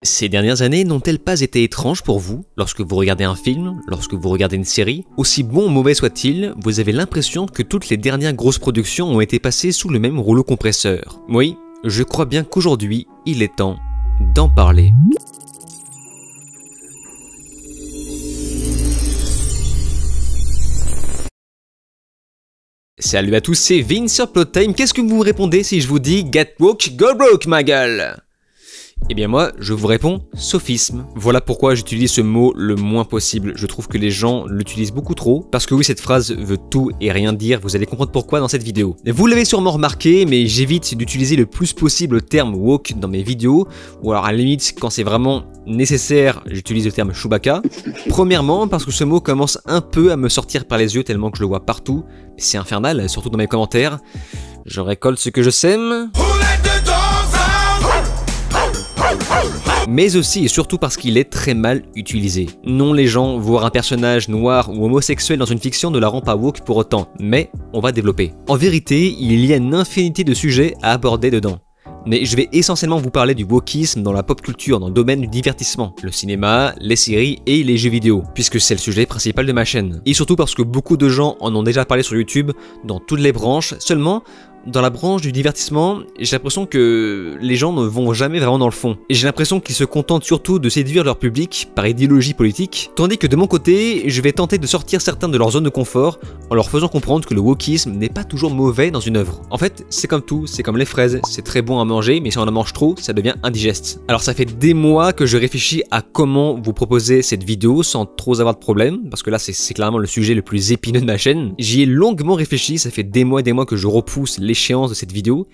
Ces dernières années n'ont-elles pas été étranges pour vous? Lorsque vous regardez un film, lorsque vous regardez une série, aussi bon ou mauvais soit-il, vous avez l'impression que toutes les dernières grosses productions ont été passées sous le même rouleau compresseur. Oui, je crois bien qu'aujourd'hui, il est temps d'en parler. Salut à tous, c'est Vince sur Plottime. Qu'est-ce que vous me répondez si je vous dis « Get woke, go broke, ma gueule » ? Eh bien moi, je vous réponds « sophisme ». Voilà pourquoi j'utilise ce mot le moins possible. Je trouve que les gens l'utilisent beaucoup trop. Parce que oui, cette phrase veut tout et rien dire. Vous allez comprendre pourquoi dans cette vidéo. Vous l'avez sûrement remarqué, mais j'évite d'utiliser le plus possible le terme « woke » dans mes vidéos. Ou alors à la limite, quand c'est vraiment nécessaire, j'utilise le terme « Chewbacca ». Premièrement, parce que ce mot commence un peu à me sortir par les yeux tellement que je le vois partout. C'est infernal, surtout dans mes commentaires. Je récolte ce que je sème. Mais aussi et surtout parce qu'il est très mal utilisé. Non, les gens, voir un personnage noir ou homosexuel dans une fiction ne la rend pas woke pour autant, mais on va développer. En vérité, il y a une infinité de sujets à aborder dedans. Mais je vais essentiellement vous parler du wokisme dans la pop culture, dans le domaine du divertissement, le cinéma, les séries et les jeux vidéo, puisque c'est le sujet principal de ma chaîne. Et surtout parce que beaucoup de gens en ont déjà parlé sur YouTube, dans toutes les branches, seulement dans la branche du divertissement, j'ai l'impression que les gens ne vont jamais vraiment dans le fond. Et j'ai l'impression qu'ils se contentent surtout de séduire leur public par idéologie politique, tandis que de mon côté, je vais tenter de sortir certains de leur zone de confort en leur faisant comprendre que le wokisme n'est pas toujours mauvais dans une œuvre. En fait, c'est comme tout, c'est comme les fraises, c'est très bon à manger, mais si on en mange trop, ça devient indigeste. Alors ça fait des mois que je réfléchis à comment vous proposer cette vidéo sans trop avoir de problème, parce que là c'est clairement le sujet le plus épineux de ma chaîne. J'y ai longuement réfléchi, ça fait des mois que je repousse l'échéance de cette vidéo,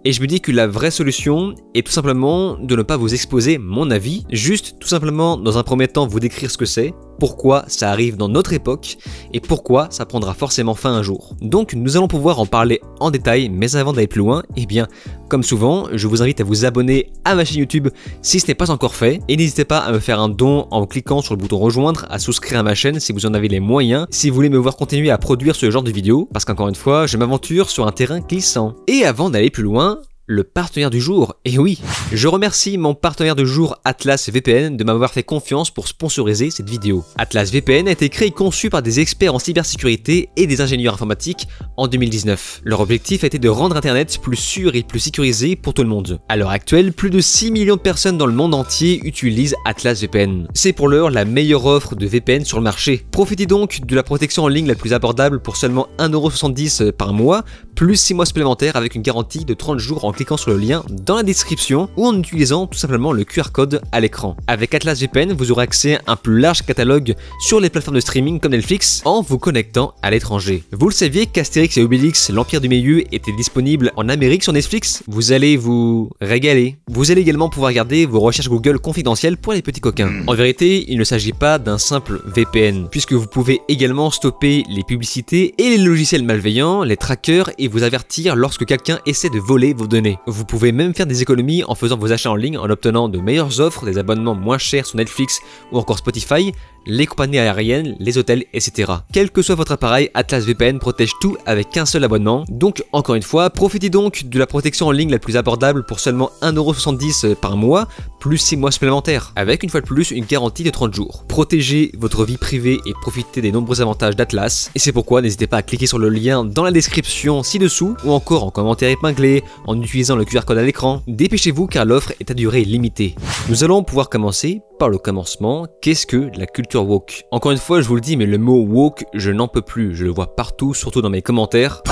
et je me dis que la vraie solution est tout simplement de ne pas vous exposer mon avis, juste tout simplement dans un premier temps vous décrire ce que c'est, pourquoi ça arrive dans notre époque, et pourquoi ça prendra forcément fin un jour. Donc nous allons pouvoir en parler en détail, mais avant d'aller plus loin, eh bien, comme souvent, je vous invite à vous abonner à ma chaîne YouTube si ce n'est pas encore fait, et n'hésitez pas à me faire un don en cliquant sur le bouton rejoindre, à souscrire à ma chaîne si vous en avez les moyens, si vous voulez me voir continuer à produire ce genre de vidéos, parce qu'encore une fois, je m'aventure sur un terrain glissant. Et avant d'aller plus loin, le partenaire du jour, et oui, je remercie mon partenaire du jour Atlas VPN de m'avoir fait confiance pour sponsoriser cette vidéo. Atlas VPN a été créé et conçu par des experts en cybersécurité et des ingénieurs informatiques en 2019. Leur objectif a été de rendre Internet plus sûr et plus sécurisé pour tout le monde. À l'heure actuelle, plus de 6 millions de personnes dans le monde entier utilisent Atlas VPN. C'est pour l'heure la meilleure offre de VPN sur le marché. Profitez donc de la protection en ligne la plus abordable pour seulement 1,70€ par mois, plus 6 mois supplémentaires avec une garantie de 30 jours en cliquant sur le lien dans la description ou en utilisant tout simplement le QR code à l'écran. Avec Atlas VPN, vous aurez accès à un plus large catalogue sur les plateformes de streaming comme Netflix en vous connectant à l'étranger. Vous le saviez qu'Astérix et Obélix, l'Empire du Milieu, était disponible en Amérique sur Netflix? Vous allez vous régaler. Vous allez également pouvoir garder vos recherches Google confidentielles pour les petits coquins. En vérité, il ne s'agit pas d'un simple VPN, puisque vous pouvez également stopper les publicités et les logiciels malveillants, les trackers, et vous avertir lorsque quelqu'un essaie de voler vos données. Vous pouvez même faire des économies en faisant vos achats en ligne en obtenant de meilleures offres, des abonnements moins chers sur Netflix ou encore Spotify, les compagnies aériennes, les hôtels, etc. Quel que soit votre appareil, Atlas VPN protège tout avec un seul abonnement. Donc encore une fois, profitez donc de la protection en ligne la plus abordable pour seulement 1,70€ par mois, plus 6 mois supplémentaires, avec une fois de plus une garantie de 30 jours. Protégez votre vie privée et profitez des nombreux avantages d'Atlas. Et c'est pourquoi n'hésitez pas à cliquer sur le lien dans la description ci-dessous, ou encore en commentaire épinglé, en utilisant le QR code à l'écran. Dépêchez-vous car l'offre est à durée limitée. Nous allons pouvoir commencer par le commencement. Qu'est-ce que la culture woke? Encore une fois, je vous le dis, mais le mot woke, je n'en peux plus. Je le vois partout, surtout dans mes commentaires.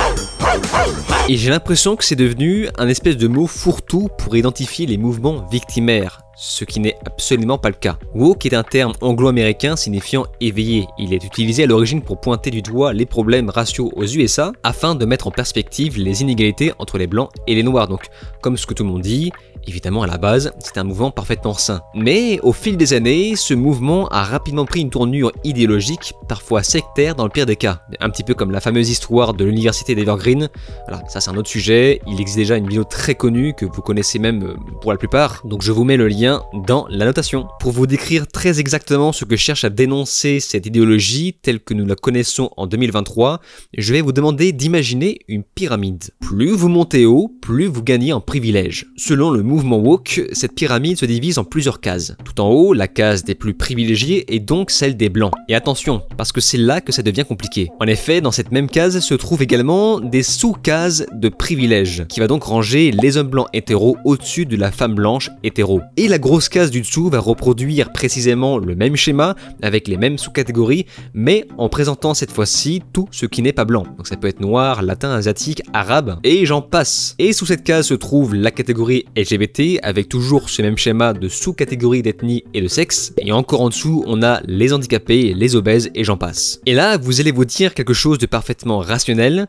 Et j'ai l'impression que c'est devenu un espèce de mot fourre-tout pour identifier les mouvements victimaires, ce qui n'est absolument pas le cas. Woke est un terme anglo-américain signifiant éveillé. Il est utilisé à l'origine pour pointer du doigt les problèmes raciaux aux USA afin de mettre en perspective les inégalités entre les blancs et les noirs. Donc, comme ce que tout le monde dit, évidemment à la base, c'est un mouvement parfaitement sain. Mais au fil des années, ce mouvement a rapidement pris une tournure idéologique, parfois sectaire dans le pire des cas. Un petit peu comme la fameuse histoire de l'université d'Evergreen. Voilà, ça c'est un autre sujet. Il existe déjà une vidéo très connue que vous connaissez même pour la plupart. Donc je vous mets le lien dans la notation. Pour vous décrire très exactement ce que cherche à dénoncer cette idéologie telle que nous la connaissons en 2023, je vais vous demander d'imaginer une pyramide. Plus vous montez haut, plus vous gagnez en privilèges. Selon le mouvement woke, cette pyramide se divise en plusieurs cases. Tout en haut, la case des plus privilégiés est donc celle des blancs. Et attention, parce que c'est là que ça devient compliqué. En effet, dans cette même case se trouvent également des sous-cases de privilèges, qui va donc ranger les hommes blancs hétéros au-dessus de la femme blanche hétéro. Et la grosse case du dessous va reproduire précisément le même schéma, avec les mêmes sous-catégories, mais en présentant cette fois-ci tout ce qui n'est pas blanc. Donc ça peut être noir, latin, asiatique, arabe, et j'en passe. Et sous cette case se trouve la catégorie LGBT, avec toujours ce même schéma de sous-catégories d'ethnie et de sexe, et encore en dessous, on a les handicapés, les obèses, et j'en passe. Et là, vous allez vous dire quelque chose de parfaitement rationnel,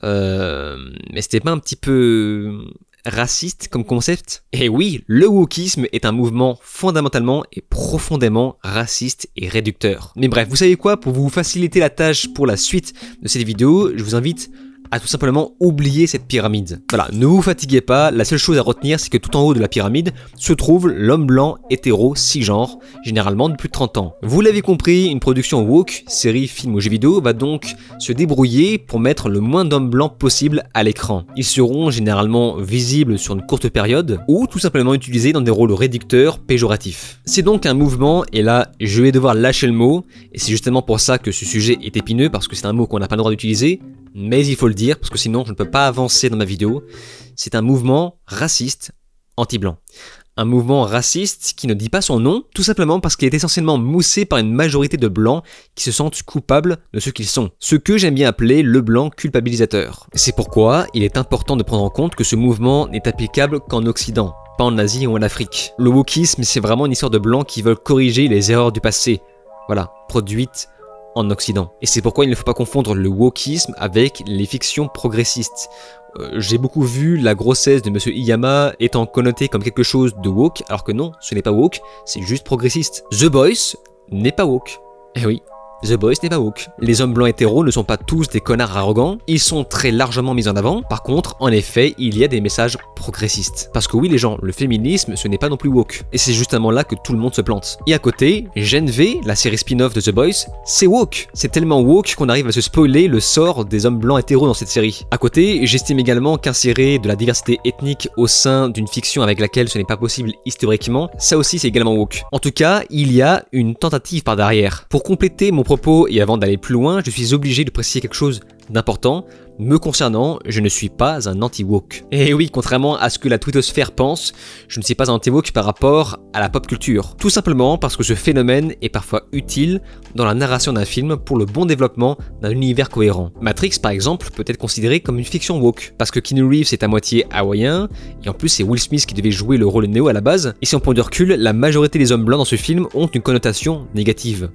mais c'était pas un petit peu raciste comme concept? Et oui, le wokisme est un mouvement fondamentalement et profondément raciste et réducteur. Mais bref, vous savez quoi? Pour vous faciliter la tâche pour la suite de cette vidéo, je vous invite à tout simplement oublier cette pyramide. Voilà, ne vous fatiguez pas, la seule chose à retenir, c'est que tout en haut de la pyramide se trouve l'homme blanc hétéro cisgenre, généralement de plus de 30 ans. Vous l'avez compris, une production woke, série, film ou jeu vidéo, va donc se débrouiller pour mettre le moins d'hommes blancs possible à l'écran. Ils seront généralement visibles sur une courte période, ou tout simplement utilisés dans des rôles réducteurs, péjoratifs. C'est donc un mouvement, et là, je vais devoir lâcher le mot, et c'est justement pour ça que ce sujet est épineux, parce que c'est un mot qu'on n'a pas le droit d'utiliser, mais il faut le dire, parce que sinon je ne peux pas avancer dans ma vidéo. C'est un mouvement raciste anti-blanc. Un mouvement raciste qui ne dit pas son nom, tout simplement parce qu'il est essentiellement moussé par une majorité de blancs qui se sentent coupables de ce qu'ils sont. Ce que j'aime bien appeler le blanc culpabilisateur. C'est pourquoi il est important de prendre en compte que ce mouvement n'est applicable qu'en Occident, pas en Asie ou en Afrique. Le wokisme, c'est vraiment une histoire de blancs qui veulent corriger les erreurs du passé. Voilà, produites en Occident. Et c'est pourquoi il ne faut pas confondre le wokisme avec les fictions progressistes. J'ai beaucoup vu la grossesse de Monsieur Iyama étant connotée comme quelque chose de woke, alors que non, ce n'est pas woke, c'est juste progressiste. The Boys n'est pas woke. Eh oui. The Boys n'est pas woke. Les hommes blancs hétéros ne sont pas tous des connards arrogants, ils sont très largement mis en avant. Par contre, en effet, il y a des messages progressistes. Parce que oui les gens, le féminisme ce n'est pas non plus woke. Et c'est justement là que tout le monde se plante. Et à côté, Gen V, la série spin-off de The Boys, c'est woke. C'est tellement woke qu'on arrive à se spoiler le sort des hommes blancs hétéros dans cette série. À côté, j'estime également qu'insérer de la diversité ethnique au sein d'une fiction avec laquelle ce n'est pas possible historiquement, ça aussi c'est également woke. En tout cas, il y a une tentative par derrière. Pour compléter mon propos et avant d'aller plus loin, je suis obligé de préciser quelque chose d'important. Me concernant, je ne suis pas un anti-woke. Et oui, contrairement à ce que la twittosphère pense, je ne suis pas un anti-woke par rapport à la pop culture. Tout simplement parce que ce phénomène est parfois utile dans la narration d'un film pour le bon développement d'un univers cohérent. Matrix, par exemple, peut être considéré comme une fiction woke, parce que Keanu Reeves est à moitié hawaïen, et en plus c'est Will Smith qui devait jouer le rôle de Neo à la base, et si on prend du recul, la majorité des hommes blancs dans ce film ont une connotation négative.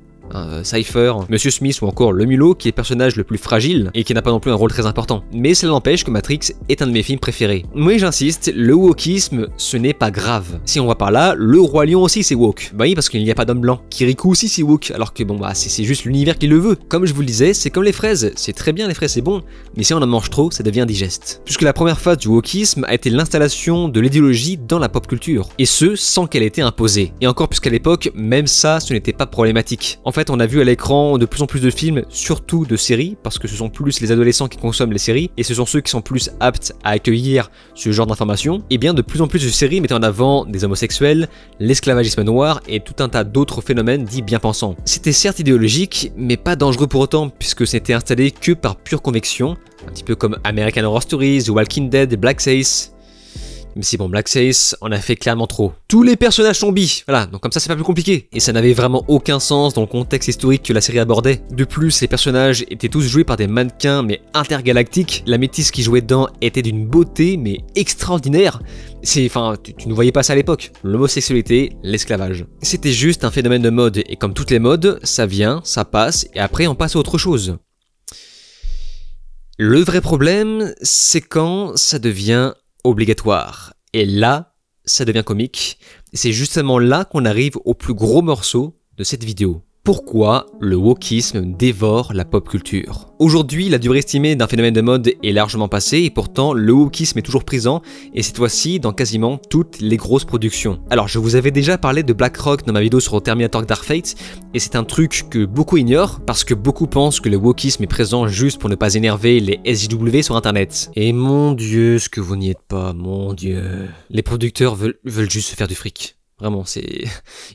Cypher, Monsieur Smith ou encore le mulot qui est le personnage le plus fragile et qui n'a pas non plus un rôle très important. Mais cela n'empêche que Matrix est un de mes films préférés. Mais j'insiste, le wokisme ce n'est pas grave. Si on voit par là, le Roi Lion aussi c'est woke. Bah oui parce qu'il n'y a pas d'homme blanc. Kirikou aussi c'est woke, alors que bon bah c'est juste l'univers qui le veut. Comme je vous le disais, c'est comme les fraises, c'est très bien les fraises c'est bon, mais si on en mange trop ça devient indigeste. Puisque la première phase du wokisme a été l'installation de l'idéologie dans la pop culture. Et ce sans qu'elle ait été imposée. Et encore puisqu'à l'époque, même ça ce n'était pas problématique. En fait, on a vu à l'écran de plus en plus de films, surtout de séries, parce que ce sont plus les adolescents qui consomment les séries, et ce sont ceux qui sont plus aptes à accueillir ce genre d'informations. Et bien de plus en plus de séries mettaient en avant des homosexuels, l'esclavagisme noir et tout un tas d'autres phénomènes dits bien pensants. C'était certes idéologique, mais pas dangereux pour autant, puisque c'était installé que par pure conviction, un petit peu comme American Horror Stories, The Walking Dead, Black Sails. Mais si bon, Black Sails en a fait clairement trop. Tous les personnages sont bi, voilà, donc comme ça c'est pas plus compliqué. Et ça n'avait vraiment aucun sens dans le contexte historique que la série abordait. De plus, les personnages étaient tous joués par des mannequins mais intergalactiques. La métisse qui jouait dedans était d'une beauté mais extraordinaire. Enfin, tu ne voyais pas ça à l'époque. L'homosexualité, l'esclavage. C'était juste un phénomène de mode, et comme toutes les modes, ça vient, ça passe, et après on passe à autre chose. Le vrai problème, c'est quand ça devient obligatoire. Et là, ça devient comique. C'est justement là qu'on arrive au plus gros morceau de cette vidéo. Pourquoi le wokisme dévore la pop culture? Aujourd'hui, la durée estimée d'un phénomène de mode est largement passée et pourtant le wokisme est toujours présent et cette fois-ci dans quasiment toutes les grosses productions. Alors je vous avais déjà parlé de BlackRock dans ma vidéo sur Terminator Dark Fate et c'est un truc que beaucoup ignorent parce que beaucoup pensent que le wokisme est présent juste pour ne pas énerver les SJW sur internet. Et mon dieu, ce que vous n'y êtes pas, mon dieu. Les producteurs veulent juste se faire du fric. Vraiment,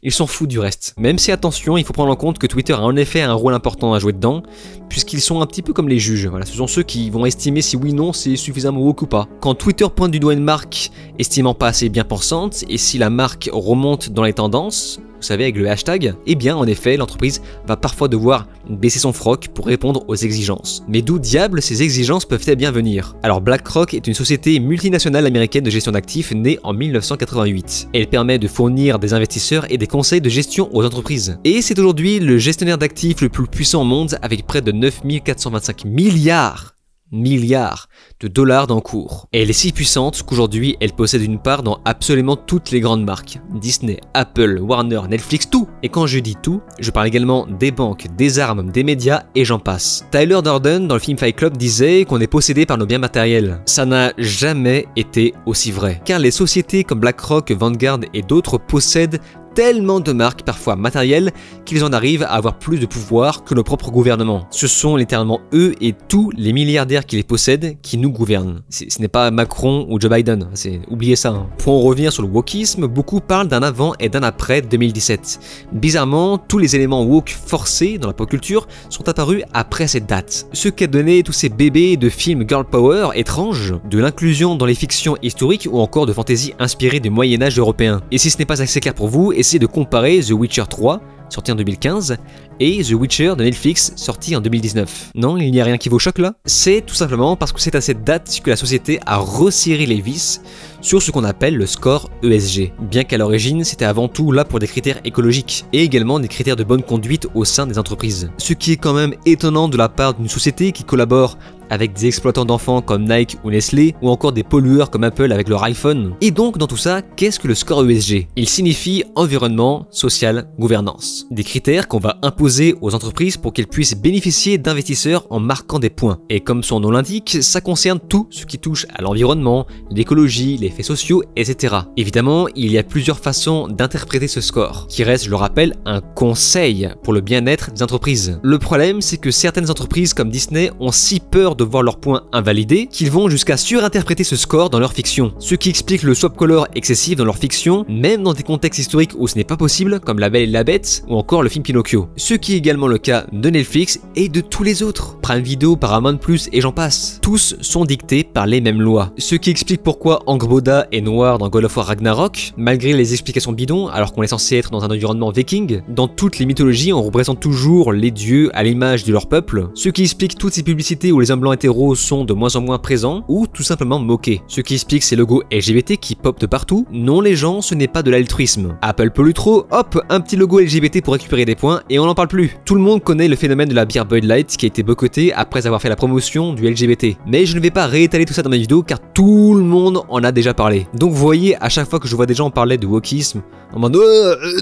ils s'en foutent du reste. Même si, attention, il faut prendre en compte que Twitter a en effet un rôle important à jouer dedans, puisqu'ils sont un petit peu comme les juges. Voilà, ce sont ceux qui vont estimer si oui ou non c'est suffisamment woke ou pas. Quand Twitter pointe du doigt une marque estimant pas assez bien pensante, et si la marque remonte dans les tendances, vous savez, avec le hashtag, eh bien, en effet, l'entreprise va parfois devoir baisser son froc pour répondre aux exigences. Mais d'où diable ces exigences peuvent-elles bien venir? Alors, BlackRock est une société multinationale américaine de gestion d'actifs née en 1988. Elle permet de fournir des investisseurs et des conseils de gestion aux entreprises. Et c'est aujourd'hui le gestionnaire d'actifs le plus puissant au monde avec près de 9 425 milliards de dollars d'encours. Et elle est si puissante qu'aujourd'hui elle possède une part dans absolument toutes les grandes marques. Disney, Apple, Warner, Netflix, tout. Et quand je dis tout, je parle également des banques, des armes, des médias et j'en passe. Tyler Durden dans le film Fight Club disait qu'on est possédé par nos biens matériels. Ça n'a jamais été aussi vrai. Car les sociétés comme BlackRock, Vanguard et d'autres possèdent tellement de marques, parfois matérielles, qu'ils en arrivent à avoir plus de pouvoir que nos propres gouvernements. Ce sont littéralement eux et tous les milliardaires qui les possèdent qui nous gouvernent. Ce n'est pas Macron ou Joe Biden, oubliez ça. Hein. Pour en revenir sur le wokisme, beaucoup parlent d'un avant et d'un après 2017. Bizarrement, tous les éléments woke forcés dans la pop culture sont apparus après cette date. Ce qu'a donné tous ces bébés de films girl power étranges, de l'inclusion dans les fictions historiques ou encore de fantasy inspirées du Moyen-Âge européen. Et si ce n'est pas assez clair pour vous, essayez de comparer The Witcher 3, sorti en 2015, et The Witcher de Netflix, sorti en 2019. Non, il n'y a rien qui vous choque là? C'est tout simplement parce que c'est à cette date que la société a resserré les vis sur ce qu'on appelle le score ESG. Bien qu'à l'origine, c'était avant tout là pour des critères écologiques, et également des critères de bonne conduite au sein des entreprises. Ce qui est quand même étonnant de la part d'une société qui collabore avec des exploitants d'enfants comme Nike ou Nestlé, ou encore des pollueurs comme Apple avec leur iPhone. Et donc dans tout ça, qu'est-ce que le score ESG? Il signifie environnement, social, gouvernance. Des critères qu'on va imposer aux entreprises pour qu'elles puissent bénéficier d'investisseurs en marquant des points. Et comme son nom l'indique, ça concerne tout ce qui touche à l'environnement, l'écologie, les faits sociaux, etc. Évidemment, il y a plusieurs façons d'interpréter ce score, qui reste, je le rappelle, un conseil pour le bien-être des entreprises. Le problème, c'est que certaines entreprises comme Disney ont si peur de voir leurs points invalidés qu'ils vont jusqu'à surinterpréter ce score dans leur fiction. Ce qui explique le swap color excessif dans leur fiction, même dans des contextes historiques où ce n'est pas possible, comme La Belle et la Bête ou encore le film Pinocchio. Ce qui est également le cas de Netflix et de tous les autres. Prime Video, Paramount+, et j'en passe. Tous sont dictés par les mêmes lois. Ce qui explique pourquoi Angrboda est noir dans God of War Ragnarok, malgré les explications bidons, alors qu'on est censé être dans un environnement viking. Dans toutes les mythologies, on représente toujours les dieux à l'image de leur peuple. Ce qui explique toutes ces publicités où les hommes blancs hétéros sont de moins en moins présents ou tout simplement moqués. Ce qui explique ces logos LGBT qui popent de partout. Non les gens, ce n'est pas de l'altruisme. Apple pollue trop, hop, un petit logo LGBT pour récupérer des points et on n'en parle plus. Tout le monde connaît le phénomène de la bière Bud Light qui a été boycottée après avoir fait la promotion du LGBT. Mais je ne vais pas réétaler tout ça dans ma vidéo car tout le monde en a déjà parlé. Donc vous voyez, à chaque fois que je vois des gens parler de wokisme, en mode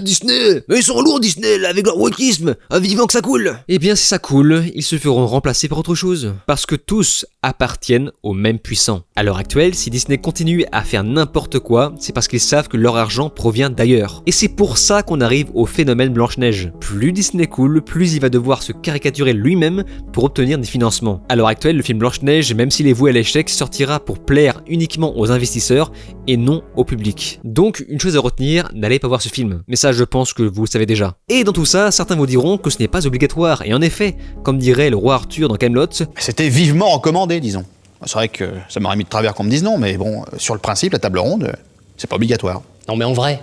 Disney, mais ils sont lourds Disney là avec leur wokisme, vivant que ça coule. Eh bien si ça coule, ils se feront remplacer par autre chose. Parce que tous appartiennent aux mêmes puissants. À l'heure actuelle, si Disney continue à faire n'importe quoi, c'est parce qu'ils savent que leur argent provient d'ailleurs. Et c'est pour ça qu'on arrive au phénomène Blanche-Neige. Plus Disney coule, plus il va devoir se caricaturer lui-même pour obtenir des financements. À l'heure actuelle, le film Blanche-Neige, même s'il est voué à l'échec, sortira pour plaire uniquement aux investisseurs et non au public. Donc, une chose à retenir, n'allez pas voir ce film. Mais ça, je pense que vous le savez déjà. Et dans tout ça, certains vous diront que ce n'est pas obligatoire. Et en effet, comme dirait le roi Arthur dans Camelot, c'était vivement recommandé, disons. C'est vrai que ça m'aurait mis de travers qu'on me dise non, mais bon, sur le principe, la table ronde, c'est pas obligatoire. Non mais en vrai.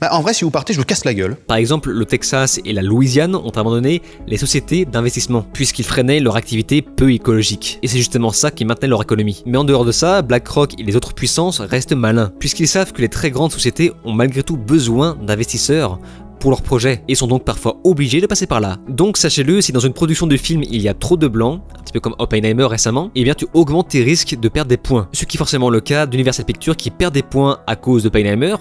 En vrai, si vous partez, je vous casse la gueule. Par exemple, le Texas et la Louisiane ont abandonné les sociétés d'investissement, puisqu'ils freinaient leur activité peu écologique. Et c'est justement ça qui maintenait leur économie. Mais en dehors de ça, BlackRock et les autres puissances restent malins, puisqu'ils savent que les très grandes sociétés ont malgré tout besoin d'investisseurs pour leurs projets, et sont donc parfois obligés de passer par là. Donc sachez-le, si dans une production de film il y a trop de blancs, un petit peu comme Oppenheimer récemment, eh bien tu augmentes tes risques de perdre des points. Ce qui est forcément le cas d'Universal Pictures qui perd des points à cause de Oppenheimer.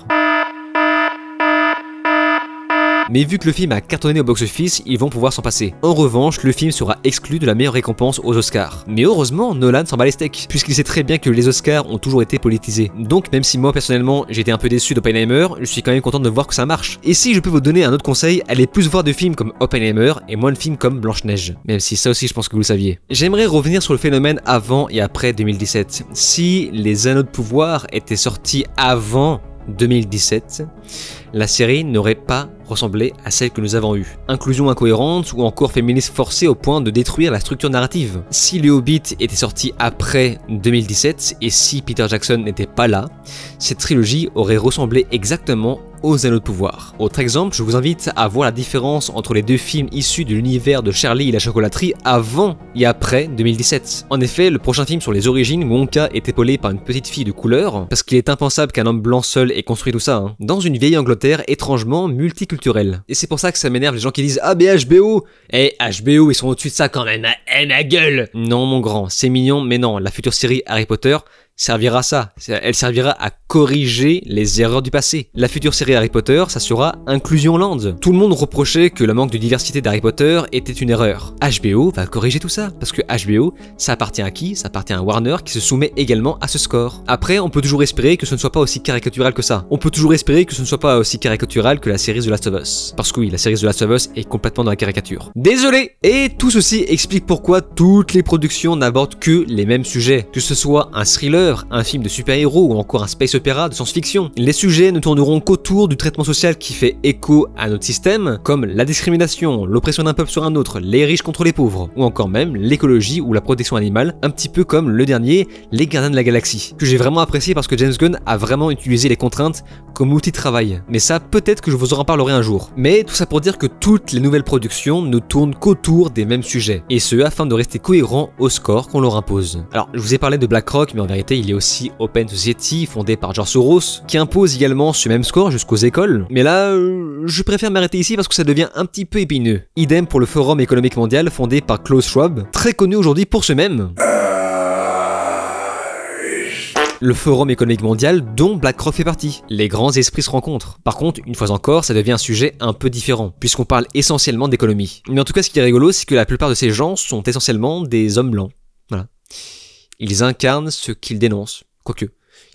Mais vu que le film a cartonné au box-office, ils vont pouvoir s'en passer. En revanche, le film sera exclu de la meilleure récompense aux Oscars. Mais heureusement, Nolan s'en bat les steaks, puisqu'il sait très bien que les Oscars ont toujours été politisés. Donc même si moi personnellement j'étais un peu déçu d'Oppenheimer, je suis quand même content de voir que ça marche. Et si je peux vous donner un autre conseil, allez plus voir de films comme Oppenheimer et moins de films comme Blanche-Neige. Même si ça aussi je pense que vous le saviez. J'aimerais revenir sur le phénomène avant et après 2017. Si les Anneaux de pouvoir étaient sortis avant 2017, la série n'aurait pas ressemblé à celle que nous avons eue. Inclusion incohérente ou encore féminisme forcé au point de détruire la structure narrative. Si le Hobbit était sorti après 2017 et si Peter Jackson n'était pas là, cette trilogie aurait ressemblé exactement aux Anneaux de pouvoir. Autre exemple, je vous invite à voir la différence entre les deux films issus de l'univers de Charlie et la chocolaterie avant et après 2017. En effet, le prochain film sur les origines, Wonka est épaulé par une petite fille de couleur, parce qu'il est impensable qu'un homme blanc seul ait construit tout ça, dans une vieille Angleterre étrangement multiculturelle. Et c'est pour ça que ça m'énerve les gens qui disent « Ah mais HBO !» Eh, HBO, ils sont au-dessus de ça quand même, ma gueule. Non mon grand, c'est mignon, mais non, la future série Harry Potter servira à ça, elle servira à corriger les erreurs du passé. La future série Harry Potter, ça sera Inclusion Land. Tout le monde reprochait que le manque de diversité d'Harry Potter était une erreur. HBO va corriger tout ça, parce que HBO, ça appartient à qui? Ça appartient à Warner qui se soumet également à ce score. Après, on peut toujours espérer que ce ne soit pas aussi caricatural que ça. On peut toujours espérer que ce ne soit pas aussi caricatural que la série The Last of Us. Parce que oui, la série The Last of Us est complètement dans la caricature. Désolé! Et tout ceci explique pourquoi toutes les productions n'abordent que les mêmes sujets. Que ce soit un thriller, un film de super-héros ou encore un space opéra de science-fiction. Les sujets ne tourneront qu'autour du traitement social qui fait écho à notre système, comme la discrimination, l'oppression d'un peuple sur un autre, les riches contre les pauvres, ou encore même l'écologie ou la protection animale, un petit peu comme le dernier, Les Gardiens de la Galaxie, que j'ai vraiment apprécié parce que James Gunn a vraiment utilisé les contraintes comme outil de travail. Mais ça, peut-être que je vous en reparlerai un jour. Mais tout ça pour dire que toutes les nouvelles productions ne tournent qu'autour des mêmes sujets, et ce afin de rester cohérent au score qu'on leur impose. Alors, je vous ai parlé de BlackRock, mais en vérité, il y a aussi Open Society, fondé par George Soros, qui impose également ce même score jusqu'aux écoles. Mais là, je préfère m'arrêter ici parce que ça devient un petit peu épineux. Idem pour le Forum économique mondial, fondé par Klaus Schwab, très connu aujourd'hui pour ce même. Le Forum économique mondial dont BlackRock fait partie. Les grands esprits se rencontrent. Par contre, une fois encore, ça devient un sujet un peu différent, puisqu'on parle essentiellement d'économie. Mais en tout cas, ce qui est rigolo, c'est que la plupart de ces gens sont essentiellement des hommes blancs. Voilà. Ils incarnent ce qu'ils dénoncent. Quoique,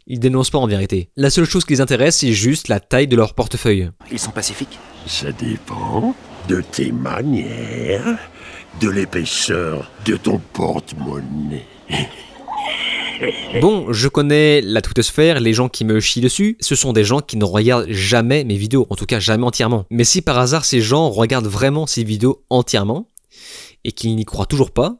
ils dénoncent pas en vérité. La seule chose qui les intéresse, c'est juste la taille de leur portefeuille. Ils sont pacifiques? Ça dépend de tes manières, de l'épaisseur de ton porte-monnaie. Bon, je connais la twittosphère, les gens qui me chient dessus, ce sont des gens qui ne regardent jamais mes vidéos, en tout cas jamais entièrement. Mais si par hasard ces gens regardent vraiment ces vidéos entièrement, et qu'ils n'y croient toujours pas,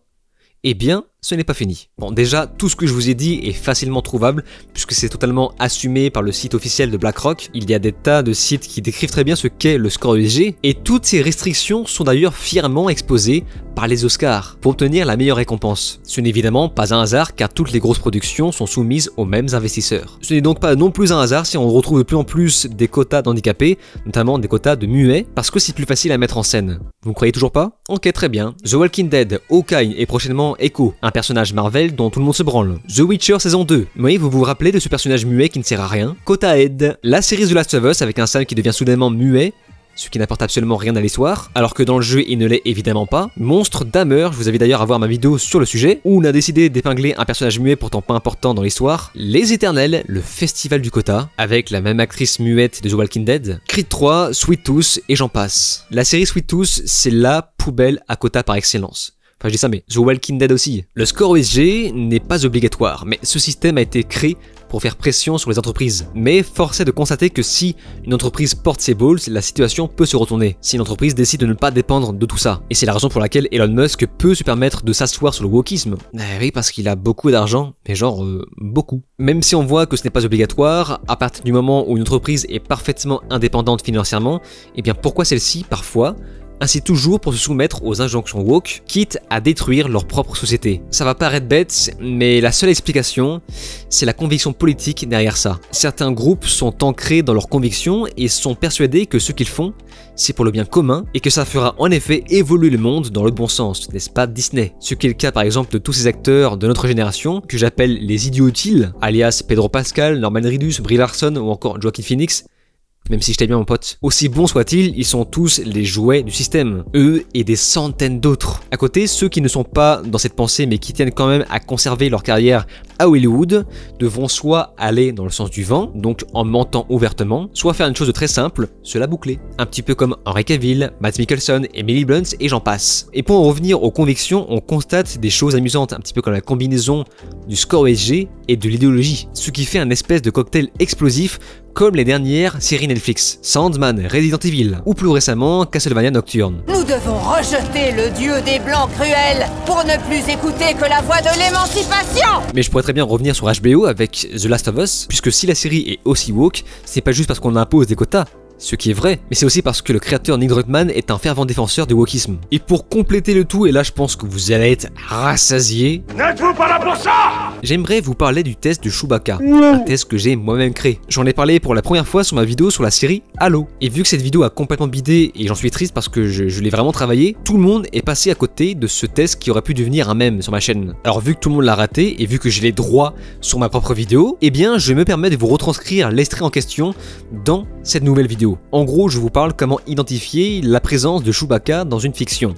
eh bien, ce n'est pas fini. Bon, déjà, tout ce que je vous ai dit est facilement trouvable, puisque c'est totalement assumé par le site officiel de BlackRock. Il y a des tas de sites qui décrivent très bien ce qu'est le score ESG, et toutes ces restrictions sont d'ailleurs fièrement exposées par les Oscars, pour obtenir la meilleure récompense. Ce n'est évidemment pas un hasard, car toutes les grosses productions sont soumises aux mêmes investisseurs. Ce n'est donc pas non plus un hasard si on retrouve de plus en plus des quotas d'handicapés, notamment des quotas de muets, parce que c'est plus facile à mettre en scène. Vous ne croyez toujours pas? Ok, très bien. The Walking Dead, Hawkeye et prochainement Echo, un personnage Marvel dont tout le monde se branle. The Witcher saison 2. Oui, vous vous rappelez de ce personnage muet qui ne sert à rien? Quota Ed. La série The Last of Us avec un Sam qui devient soudainement muet, ce qui n'apporte absolument rien à l'histoire, alors que dans le jeu il ne l'est évidemment pas. Monstre Dahmer, je vous invite d'ailleurs à voir ma vidéo sur le sujet, où on a décidé d'épingler un personnage muet pourtant pas important dans l'histoire. Les Éternels, le festival du quota, avec la même actrice muette de The Walking Dead. Creed 3, Sweet Tooth, et j'en passe. La série Sweet Tooth, c'est la poubelle à quota par excellence. Enfin je dis ça mais The Walking Dead aussi. Le score ESG n'est pas obligatoire, mais ce système a été créé pour faire pression sur les entreprises. Mais force est de constater que si une entreprise porte ses balls, la situation peut se retourner. Si une entreprise décide de ne pas dépendre de tout ça. Et c'est la raison pour laquelle Elon Musk peut se permettre de s'asseoir sur le wokisme. Oui, parce qu'il a beaucoup d'argent, mais genre beaucoup. Même si on voit que ce n'est pas obligatoire, à partir du moment où une entreprise est parfaitement indépendante financièrement, eh bien pourquoi celle-ci, parfois, ainsi toujours pour se soumettre aux injonctions woke, quitte à détruire leur propre société. Ça va paraître bête, mais la seule explication, c'est la conviction politique derrière ça. Certains groupes sont ancrés dans leurs convictions et sont persuadés que ce qu'ils font, c'est pour le bien commun et que ça fera en effet évoluer le monde dans le bon sens, n'est-ce pas Disney? Ce qui est le cas par exemple de tous ces acteurs de notre génération, que j'appelle les idiots utiles, alias Pedro Pascal, Norman Reedus, Brie Larson ou encore Joaquin Phoenix. même si je t'aime bien mon pote. Aussi bons soient-ils, ils sont tous les jouets du système, eux et des centaines d'autres. À côté, ceux qui ne sont pas dans cette pensée mais qui tiennent quand même à conserver leur carrière à Hollywood devront soit aller dans le sens du vent, donc en mentant ouvertement, soit faire une chose de très simple, se la boucler. Un petit peu comme Henry Cavill, Matt Mikkelsen, Emily Blunt et j'en passe. Et pour en revenir aux convictions, on constate des choses amusantes, un petit peu comme la combinaison du score ESG et de l'idéologie, ce qui fait un espèce de cocktail explosif comme les dernières séries Netflix, Sandman, Resident Evil, ou plus récemment Castlevania Nocturne. Nous devons rejeter le dieu des blancs cruels pour ne plus écouter que la voix de l'émancipation. Mais je pourrais très bien revenir sur HBO avec The Last of Us, puisque si la série est aussi woke, c'est pas juste parce qu'on impose des quotas, ce qui est vrai, mais c'est aussi parce que le créateur Neil Druckmann est un fervent défenseur du wokisme. Et pour compléter le tout, et là je pense que vous allez être rassasiés, N'êtes-vous pas là pour ça? j'aimerais vous parler du test de Chewbacca, un test que j'ai moi-même créé. J'en ai parlé pour la première fois sur ma vidéo sur la série Halo. Et vu que cette vidéo a complètement bidé, et j'en suis triste parce que je l'ai vraiment travaillé, tout le monde est passé à côté de ce test qui aurait pu devenir un mème sur ma chaîne. Alors vu que tout le monde l'a raté, et vu que j'ai les droits sur ma propre vidéo, eh bien je me permets de vous retranscrire l'extrait en question dans cette nouvelle vidéo. En gros, je vous parle comment identifier la présence de Chewbacca dans une fiction.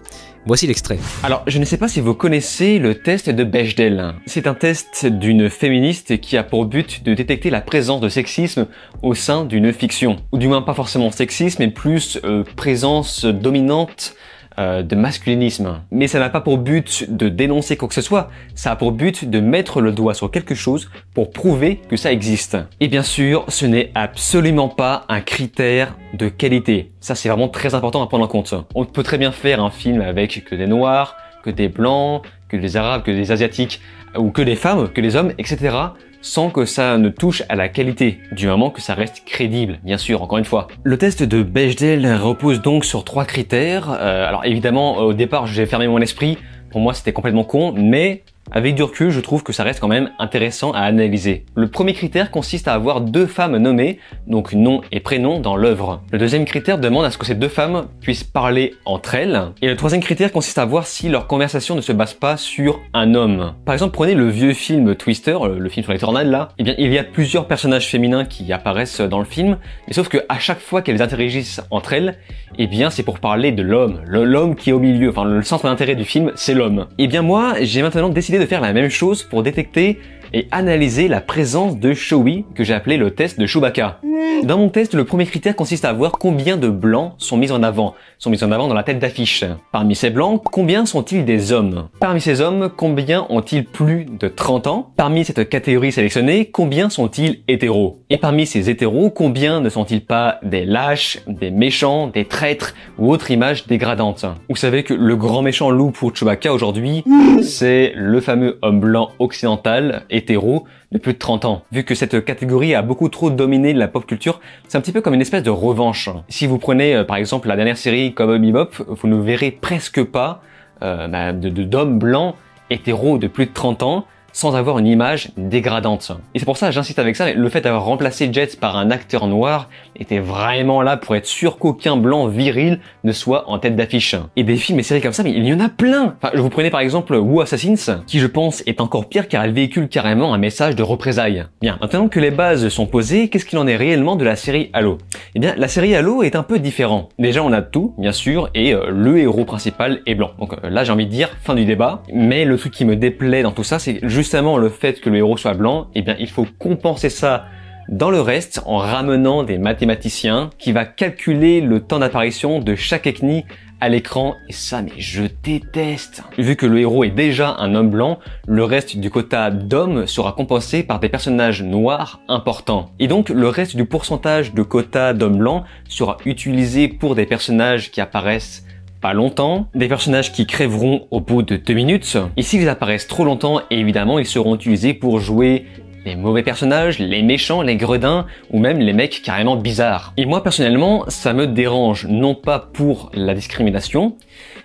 Voici l'extrait. Alors, je ne sais pas si vous connaissez le test de Bechdel. C'est un test d'une féministe qui a pour but de détecter la présence de sexisme au sein d'une fiction. Ou du moins pas forcément sexisme, mais plus présence dominante de masculinisme. Mais ça n'a pas pour but de dénoncer quoi que ce soit, ça a pour but de mettre le doigt sur quelque chose pour prouver que ça existe. Et bien sûr, ce n'est absolument pas un critère de qualité. Ça, c'est vraiment très important à prendre en compte. On peut très bien faire un film avec que des noirs, que des blancs, que des arabes, que des asiatiques, ou que des femmes, que des hommes, etc., sans que ça ne touche à la qualité, du moment que ça reste crédible, bien sûr, encore une fois. Le test de Bechdel repose donc sur 3 critères. Alors évidemment, au départ, j'ai fermé mon esprit, pour moi c'était complètement con, mais avec du recul, je trouve que ça reste quand même intéressant à analyser. Le premier critère consiste à avoir 2 femmes nommées, donc nom et prénom, dans l'œuvre. Le deuxième critère demande à ce que ces 2 femmes puissent parler entre elles. Et le troisième critère consiste à voir si leur conversation ne se base pas sur un homme. Par exemple, prenez le vieux film Twister, le film sur les tornades là. Eh bien, il y a plusieurs personnages féminins qui apparaissent dans le film, mais sauf que à chaque fois qu'elles interagissent entre elles, eh bien, c'est pour parler de l'homme, l'homme qui est au milieu. Enfin, le centre d'intérêt du film, c'est l'homme. Eh bien, moi, j'ai maintenant décidé de faire la même chose pour détecter et analyser la présence de Chewie, que j'ai appelé le test de Chewbacca. Dans mon test, le premier critère consiste à voir combien de blancs sont mis en avant dans la tête d'affiche. Parmi ces blancs, combien sont-ils des hommes? Parmi ces hommes, combien ont-ils plus de 30 ans? Parmi cette catégorie sélectionnée, combien sont-ils hétéros? Et parmi ces hétéros, combien ne sont-ils pas des lâches, des méchants, des traîtres ou autres images dégradantes? Vous savez que le grand méchant loup pour Chewbacca aujourd'hui, c'est le fameux homme blanc occidental, hétéro, de plus de 30 ans. Vu que cette catégorie a beaucoup trop dominé la pop culture, c'est un petit peu comme une espèce de revanche. Si vous prenez par exemple la dernière série Cowboy Bebop, vous ne verrez presque pas d'hommes blancs hétéros de plus de 30 ans sans avoir une image dégradante. Et c'est pour ça que j'insiste avec ça, mais le fait d'avoir remplacé Jet par un acteur noir était vraiment là pour être sûr qu'aucun blanc viril ne soit en tête d'affiche. Et des films et séries comme ça, mais il y en a plein. Enfin, vous prenez par exemple Wu Assassins, qui je pense est encore pire car elle véhicule carrément un message de représailles. Bien, maintenant que les bases sont posées, qu'est-ce qu'il en est réellement de la série Halo? Eh bien, la série Halo est un peu différent. Déjà, on a tout, bien sûr, et le héros principal est blanc. Donc là, j'ai envie de dire, fin du débat. Mais le truc qui me déplaît dans tout ça, c'est justement le fait que le héros soit blanc. Eh bien, il faut compenser ça dans le reste en ramenant des mathématiciens qui va calculer le temps d'apparition de chaque ethnie à l'écran, et ça, mais je déteste. Vu que le héros est déjà un homme blanc, le reste du quota d'hommes sera compensé par des personnages noirs importants. Et donc, le reste du pourcentage de quota d'hommes blancs sera utilisé pour des personnages qui apparaissent pas longtemps, des personnages qui crèveront au bout de 2 minutes, et s'ils apparaissent trop longtemps, évidemment, ils seront utilisés pour jouer les mauvais personnages, les méchants, les gredins, ou même les mecs carrément bizarres. Et moi, personnellement, ça me dérange, non pas pour la discrimination,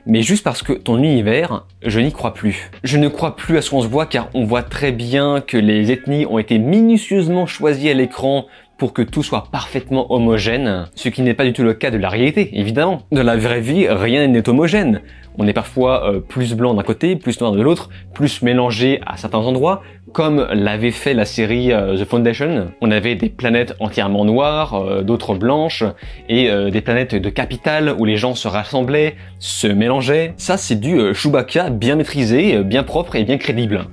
mais juste parce que ton univers, je n'y crois plus. Je ne crois plus à ce qu'on se voit, car on voit très bien que les ethnies ont été minutieusement choisies à l'écran pour que tout soit parfaitement homogène, ce qui n'est pas du tout le cas de la réalité, évidemment. Dans la vraie vie, rien n'est homogène. On est parfois plus blanc d'un côté, plus noir de l'autre, plus mélangé à certains endroits, comme l'avait fait la série The Foundation. On avait des planètes entièrement noires, d'autres blanches, et des planètes de capitale où les gens se rassemblaient, se mélangeaient. Ça, c'est du Chewbacca bien maîtrisé, bien propre et bien crédible.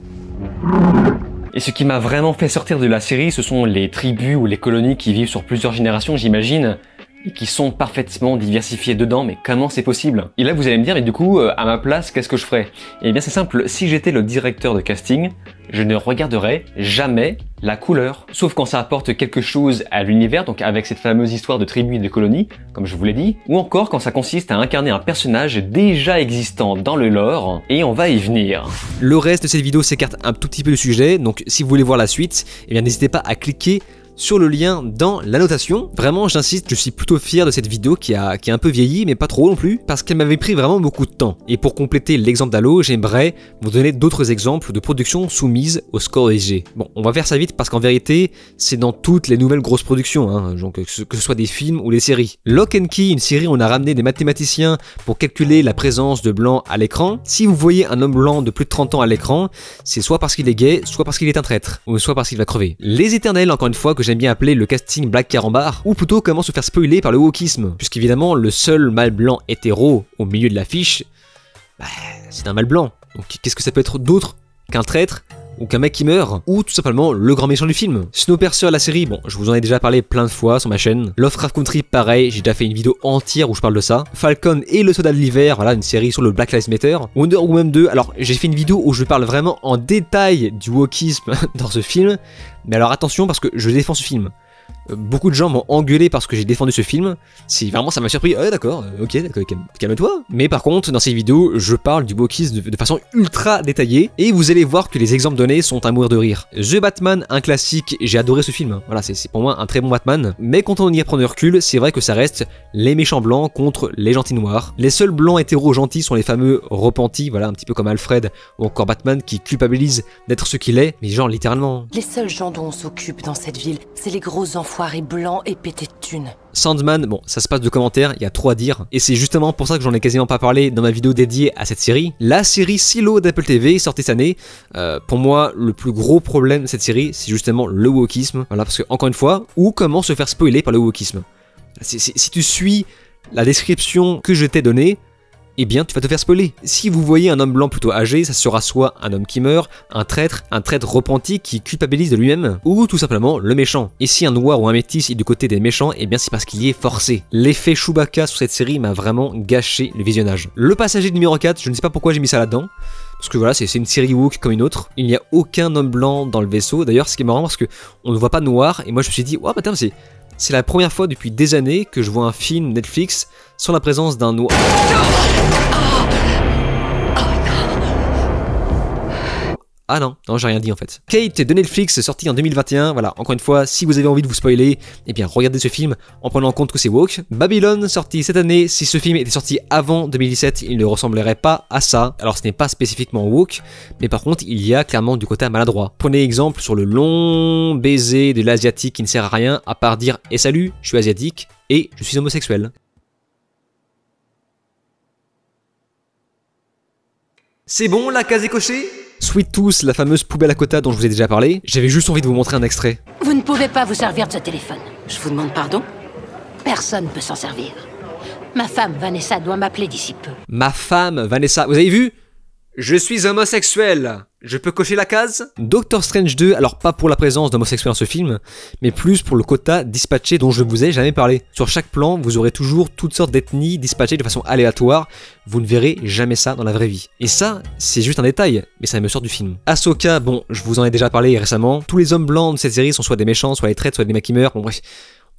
Et ce qui m'a vraiment fait sortir de la série, ce sont les tribus ou les colonies qui vivent sur plusieurs générations, j'imagine, et qui sont parfaitement diversifiées dedans, mais comment c'est possible? Et là vous allez me dire, mais du coup, à ma place, qu'est-ce que je ferais? Eh bien c'est simple, si j'étais le directeur de casting, je ne regarderais jamais la couleur. Sauf quand ça apporte quelque chose à l'univers, donc avec cette fameuse histoire de tribu et de colonies, comme je vous l'ai dit, ou encore quand ça consiste à incarner un personnage déjà existant dans le lore, et on va y venir. Le reste de cette vidéo s'écarte un tout petit peu du sujet, donc si vous voulez voir la suite, eh bien n'hésitez pas à cliquer sur le lien dans l'annotation. Vraiment, j'insiste, je suis plutôt fier de cette vidéo qui a un peu vieilli, mais pas trop non plus, parce qu'elle m'avait pris vraiment beaucoup de temps. Et pour compléter l'exemple d'Halo, j'aimerais vous donner d'autres exemples de productions soumises au score ESG. Bon, on va faire ça vite parce qu'en vérité, c'est dans toutes les nouvelles grosses productions, hein, donc que ce soit des films ou des séries. Lock and Key, une série où on a ramené des mathématiciens pour calculer la présence de blanc à l'écran. Si vous voyez un homme blanc de plus de 30 ans à l'écran, c'est soit parce qu'il est gay, soit parce qu'il est un traître, ou soit parce qu'il va crever. Les Éternels, encore une fois, que j'aime bien appeler le casting Black Carambar, ou plutôt comment se faire spoiler par le wokisme, puisqu'évidemment le seul mâle blanc hétéro au milieu de l'affiche, bah, c'est un mâle blanc. Donc qu'est-ce que ça peut être d'autre qu'un traître, ou qu'un mec qui meurt, ou tout simplement le grand méchant du film. Snowpiercer, la série, bon, je vous en ai déjà parlé plein de fois sur ma chaîne. Lovecraft Country, pareil, j'ai déjà fait une vidéo entière où je parle de ça. Falcon et le soldat de l'hiver, voilà, une série sur le Black Lives Matter. Wonder Woman 2, alors j'ai fait une vidéo où je parle vraiment en détail du wokisme dans ce film, mais alors attention parce que je défends ce film. Beaucoup de gens m'ont engueulé parce que j'ai défendu ce film. Si vraiment ça m'a surpris, d'accord, ok, calme-toi. Mais par contre, dans ces vidéos, je parle du wokisme de façon ultra détaillée, et vous allez voir que les exemples donnés sont à mourir de rire. The Batman, un classique, j'ai adoré ce film. Voilà, c'est pour moi un très bon Batman. Mais quand on y prend du recul, c'est vrai que ça reste les méchants blancs contre les gentils noirs. Les seuls blancs hétéros gentils sont les fameux repentis, voilà, un petit peu comme Alfred ou encore Batman qui culpabilise d'être ce qu'il est, mais genre littéralement. Les seuls gens dont on s'occupe dans cette ville, c'est les gros enfoirés blancs et pétés de thunes. Sandman, bon, ça se passe de commentaires, il y a trop à dire, et c'est justement pour ça que j'en ai quasiment pas parlé dans ma vidéo dédiée à cette série. La série Silo d'Apple TV sortie cette année, pour moi, le plus gros problème de cette série, c'est justement le wokisme, voilà, parce que, encore une fois, ou comment se faire spoiler par le wokisme. Si tu suis la description que je t'ai donnée, eh bien tu vas te faire spoiler. Si vous voyez un homme blanc plutôt âgé, ça sera soit un homme qui meurt, un traître repenti qui culpabilise de lui-même, ou tout simplement le méchant. Et si un noir ou un métis est du côté des méchants, eh bien c'est parce qu'il y est forcé. L'effet Chewbacca sur cette série m'a vraiment gâché le visionnage. Le passager numéro 4, je ne sais pas pourquoi j'ai mis ça là-dedans, parce que voilà, c'est une série woke comme une autre. Il n'y a aucun homme blanc dans le vaisseau. D'ailleurs, ce qui est marrant parce que on ne voit pas de noir, et moi je me suis dit, oh putain, c'est la première fois depuis des années que je vois un film Netflix sans la présence d'un noir. Ah non, j'ai rien dit en fait. Kate de Netflix, sorti en 2021, voilà, encore une fois, si vous avez envie de vous spoiler, eh bien regardez ce film en prenant en compte que c'est woke. Babylon, sorti cette année, si ce film était sorti avant 2017, il ne ressemblerait pas à ça. Alors ce n'est pas spécifiquement woke, mais par contre il y a clairement du côté maladroit. Prenez exemple sur le long baiser de l'asiatique qui ne sert à rien à part dire « Eh salut, je suis asiatique et je suis homosexuel ». C'est bon, la case est cochée ? Sweet Tooth, la fameuse poubelle à quota dont je vous ai déjà parlé, j'avais juste envie de vous montrer un extrait. Vous ne pouvez pas vous servir de ce téléphone. Je vous demande pardon. Personne ne peut s'en servir. Ma femme, Vanessa, doit m'appeler d'ici peu. Ma femme, Vanessa, vous avez vu ? Je suis homosexuel. Je peux cocher la case ? Doctor Strange 2, alors pas pour la présence d'homosexuels dans ce film, mais plus pour le quota dispatché dont je ne vous ai jamais parlé. Sur chaque plan, vous aurez toujours toutes sortes d'ethnies dispatchées de façon aléatoire, vous ne verrez jamais ça dans la vraie vie. Et ça, c'est juste un détail, mais ça me sort du film. Ahsoka, bon, je vous en ai déjà parlé récemment, tous les hommes blancs de cette série sont soit des méchants, soit des traîtres, soit des mecs qui meurent, bon bref.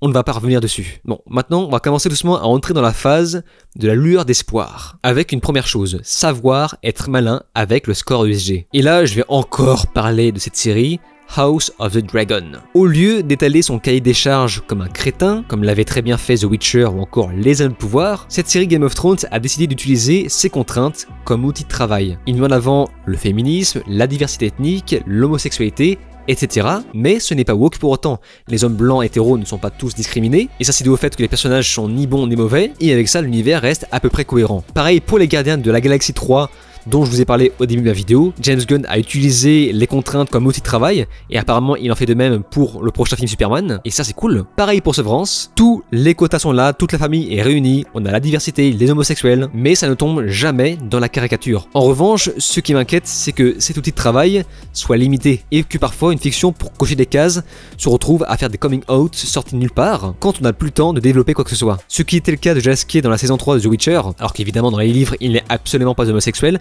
On ne va pas revenir dessus. Bon, maintenant, on va commencer doucement à entrer dans la phase de la lueur d'espoir. Avec une première chose, savoir être malin avec le score ESG. Et là, je vais encore parler de cette série, House of the Dragon. Au lieu d'étaler son cahier des charges comme un crétin, comme l'avait très bien fait The Witcher ou encore Les Anneaux de Pouvoir, cette série Game of Thrones a décidé d'utiliser ses contraintes comme outil de travail. Il met en avant le féminisme, la diversité ethnique, l'homosexualité etc. Mais ce n'est pas woke pour autant. Les hommes blancs hétéros ne sont pas tous discriminés, et ça c'est dû au fait que les personnages sont ni bons ni mauvais, et avec ça l'univers reste à peu près cohérent. Pareil pour les Gardiens de la Galaxie 3, dont je vous ai parlé au début de la vidéo. James Gunn a utilisé les contraintes comme outil de travail, et apparemment il en fait de même pour le prochain film Superman, et ça c'est cool. Pareil pour Severance, tous les quotas sont là, toute la famille est réunie, on a la diversité, les homosexuels, mais ça ne tombe jamais dans la caricature. En revanche, ce qui m'inquiète, c'est que cet outil de travail soit limité, et que parfois une fiction pour cocher des cases se retrouve à faire des coming out sortis de nulle part, quand on n'a plus le temps de développer quoi que ce soit. Ce qui était le cas de Jaskier dans la saison 3 de The Witcher, alors qu'évidemment dans les livres il n'est absolument pas homosexuel,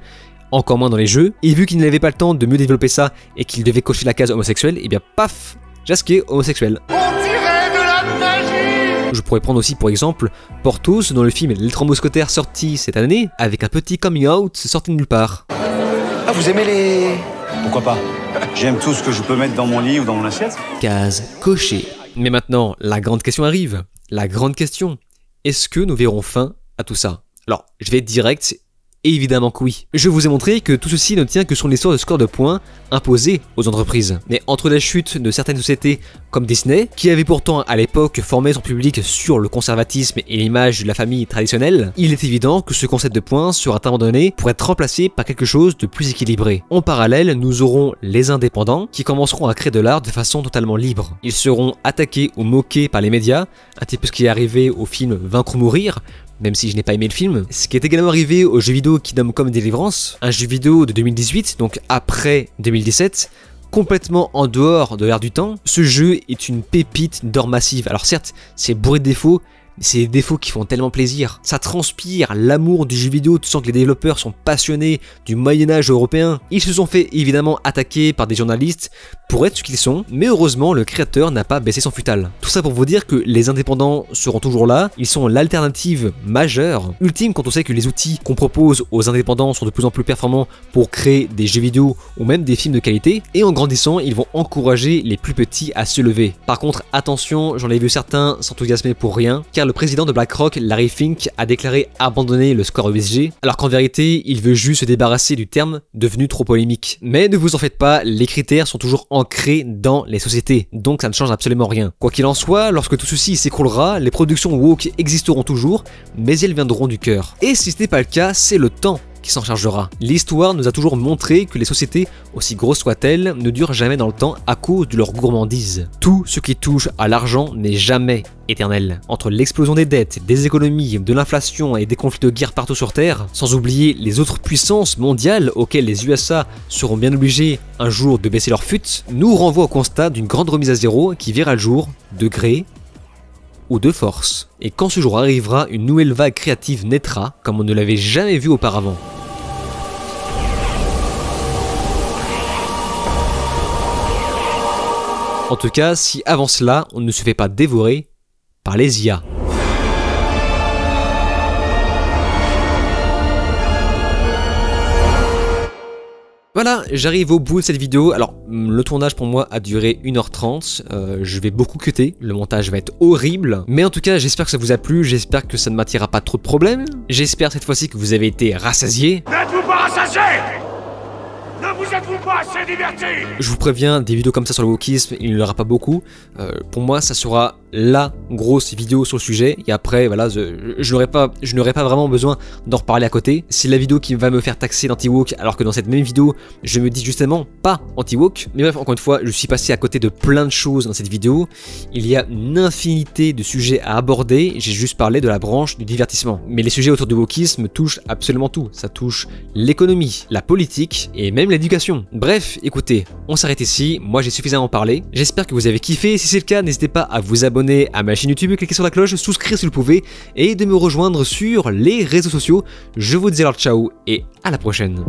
encore moins dans les jeux, et vu qu'il n'avait pas le temps de mieux développer ça et qu'il devait cocher la case homosexuelle, et bien paf, Jaskier homosexuel. On dirait de la magie! Je pourrais prendre aussi pour exemple Porthos dans le film Les 3 Mousquetaires sorti cette année, avec un petit coming out sorti de nulle part. Ah, vous aimez les... Pourquoi pas? J'aime tout ce que je peux mettre dans mon lit ou dans mon assiette. Case cochée. Mais maintenant, la grande question arrive. La grande question. Est-ce que nous verrons fin à tout ça? Alors, je vais être direct. Évidemment que oui. Je vous ai montré que tout ceci ne tient que sur l'histoire de score de points imposés aux entreprises. Mais entre la chute de certaines sociétés comme Disney, qui avait pourtant à l'époque formé son public sur le conservatisme et l'image de la famille traditionnelle, il est évident que ce concept de points sera abandonné pour être remplacé par quelque chose de plus équilibré. En parallèle, nous aurons les indépendants qui commenceront à créer de l'art de façon totalement libre. Ils seront attaqués ou moqués par les médias, un petit peu ce qui est arrivé au film Vaincre ou mourir, même si je n'ai pas aimé le film. Ce qui est également arrivé au jeu vidéo Kingdom Come Deliverance, un jeu vidéo de 2018, donc après 2017, complètement en dehors de l'ère du temps. Ce jeu est une pépite d'or massive. Alors certes, c'est bourré de défauts, mais c'est des défauts qui font tellement plaisir. Ça transpire l'amour du jeu vidéo, tu sens que les développeurs sont passionnés du Moyen-Âge européen. Ils se sont fait évidemment attaquer par des journalistes pour être ce qu'ils sont, mais heureusement le créateur n'a pas baissé son futal. Tout ça pour vous dire que les indépendants seront toujours là, ils sont l'alternative majeure, ultime quand on sait que les outils qu'on propose aux indépendants sont de plus en plus performants pour créer des jeux vidéo ou même des films de qualité, et en grandissant ils vont encourager les plus petits à se lever. Par contre attention, j'en ai vu certains s'enthousiasmer pour rien, car le président de BlackRock, Larry Fink, a déclaré abandonner le score ESG, alors qu'en vérité il veut juste se débarrasser du terme devenu trop polémique. Mais ne vous en faites pas, les critères sont toujours ancrés dans les sociétés, donc ça ne change absolument rien. Quoi qu'il en soit, lorsque tout ceci s'écroulera, les productions woke existeront toujours, mais elles viendront du cœur. Et si ce n'est pas le cas, c'est le temps qui s'en chargera. L'histoire nous a toujours montré que les sociétés, aussi grosses soient-elles, ne durent jamais dans le temps à cause de leur gourmandise. Tout ce qui touche à l'argent n'est jamais éternel. Entre l'explosion des dettes, des économies, de l'inflation et des conflits de guerre partout sur Terre, sans oublier les autres puissances mondiales auxquelles les USA seront bien obligés un jour de baisser leur fut, nous renvoie au constat d'une grande remise à zéro qui verra le jour de gré ou de force. Et quand ce jour arrivera, une nouvelle vague créative naîtra comme on ne l'avait jamais vu auparavant. En tout cas, si avant cela, on ne se fait pas dévorer par les IA. Voilà, j'arrive au bout de cette vidéo. Alors, le tournage pour moi a duré 1h30. Je vais beaucoup cutter. Le montage va être horrible. Mais en tout cas, j'espère que ça vous a plu. J'espère que ça ne m'attirera pas trop de problèmes. J'espère cette fois-ci que vous avez été rassasiés. N'êtes-vous pas rassasiés? Ne vous êtes-vous pas assez divertis? Je vous préviens, des vidéos comme ça sur le wokisme, il n'y en aura pas beaucoup. Pour moi, ça sera la grosse vidéo sur le sujet. Et après, voilà, je n'aurai pas vraiment besoin d'en reparler à côté. C'est la vidéo qui va me faire taxer d'anti-woke, alors que dans cette même vidéo, je me dis justement pas anti-woke. Mais bref, encore une fois, je suis passé à côté de plein de choses dans cette vidéo. Il y a une infinité de sujets à aborder. J'ai juste parlé de la branche du divertissement. Mais les sujets autour du wokisme touchent absolument tout. Ça touche l'économie, la politique et même l'éducation. Bref, écoutez, on s'arrête ici. Moi, j'ai suffisamment parlé. J'espère que vous avez kiffé. Si c'est le cas, n'hésitez pas à vous abonner à ma chaîne YouTube, cliquez sur la cloche, souscrire si vous le pouvez et de me rejoindre sur les réseaux sociaux. Je vous dis alors ciao et à la prochaine.